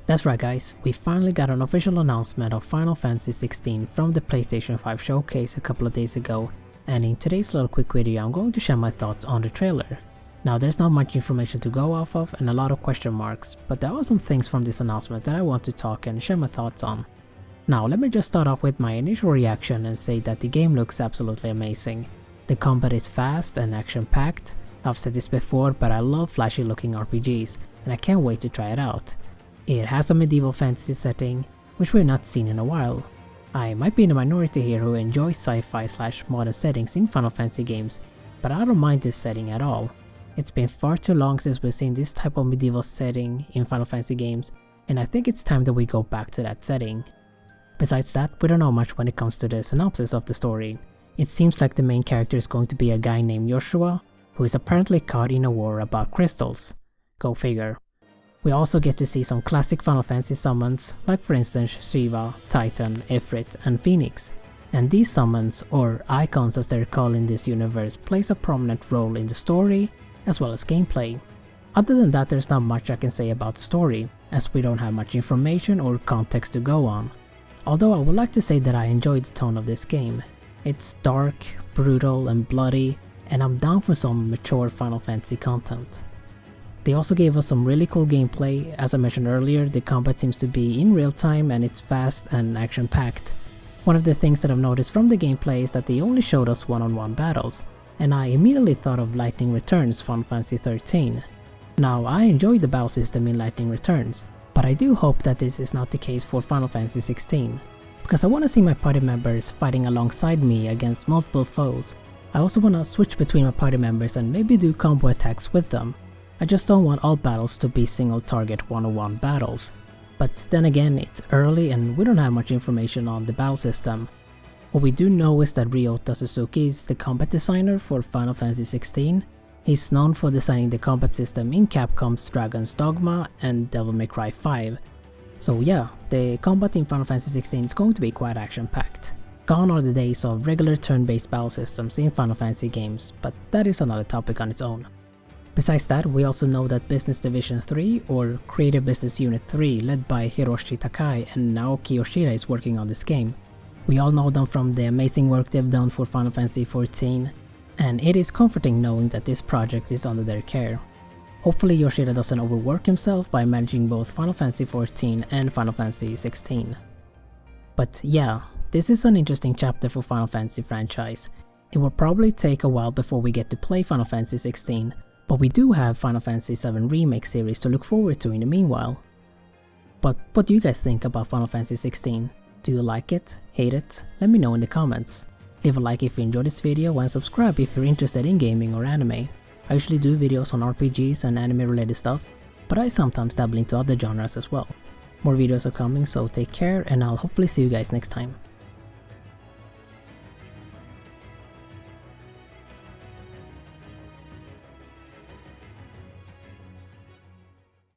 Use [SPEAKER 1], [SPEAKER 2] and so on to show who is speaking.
[SPEAKER 1] That's right guys, we finally got an official announcement of Final Fantasy XVI from the PlayStation 5 showcase a couple of days ago, and in today's little quick video I'm going to share my thoughts on the trailer. Now there's not much information to go off of and a lot of question marks, but there are some things from this announcement that I want to talk and share my thoughts on. Now let me just start off with my initial reaction and say that the game looks absolutely amazing. The combat is fast and action-packed. I've said this before, but I love flashy looking RPGs and I can't wait to try it out. It has a medieval fantasy setting, which we've not seen in a while. I might be in the minority here who enjoys sci-fi / modern settings in Final Fantasy games, but I don't mind this setting at all. It's been far too long since we've seen this type of medieval setting in Final Fantasy games, and I think it's time that we go back to that setting. Besides that, we don't know much when it comes to the synopsis of the story. It seems like the main character is going to be a guy named Joshua, who is apparently caught in a war about crystals. Go figure. We also get to see some classic Final Fantasy summons, like for instance Shiva, Titan, Ifrit, and Phoenix. And these summons, or icons as they're called in this universe, plays a prominent role in the story, as well as gameplay. Other than that, there's not much I can say about the story, as we don't have much information or context to go on. Although I would like to say that I enjoyed the tone of this game. It's dark, brutal, and bloody, and I'm down for some mature Final Fantasy content. They also gave us some really cool gameplay. As I mentioned earlier, the combat seems to be in real time and it's fast and action-packed. One of the things that I've noticed from the gameplay is that they only showed us one-on-one battles, and I immediately thought of Lightning Returns Final Fantasy XIII. Now, I enjoyed the battle system in Lightning Returns, but I do hope that this is not the case for Final Fantasy XVI, because I want to see my party members fighting alongside me against multiple foes. I also want to switch between my party members and maybe do combo attacks with them. I just don't want all battles to be single target one-on-one battles. But then again, it's early and we don't have much information on the battle system. What we do know is that Ryota Suzuki is the combat designer for Final Fantasy XVI. He's known for designing the combat system in Capcom's Dragon's Dogma and Devil May Cry 5. So yeah, the combat in Final Fantasy XVI is going to be quite action-packed. Gone are the days of regular turn-based battle systems in Final Fantasy games, but that is another topic on its own. Besides that, we also know that Business Division 3, or Creative Business Unit 3, led by Hiroshi Takai and Naoki Yoshida, is working on this game. We all know them from the amazing work they've done for Final Fantasy XIV, and it is comforting knowing that this project is under their care. Hopefully Yoshida doesn't overwork himself by managing both Final Fantasy XIV and Final Fantasy XVI. But yeah, this is an interesting chapter for Final Fantasy franchise. It will probably take a while before we get to play Final Fantasy XVI, but we do have Final Fantasy VII Remake series to look forward to in the meanwhile. But what do you guys think about Final Fantasy XVI? Do you like it? Hate it? Let me know in the comments. Leave a like if you enjoyed this video and subscribe if you're interested in gaming or anime. I usually do videos on RPGs and anime related stuff, but I sometimes dabble into other genres as well. More videos are coming, so take care and I'll hopefully see you guys next time.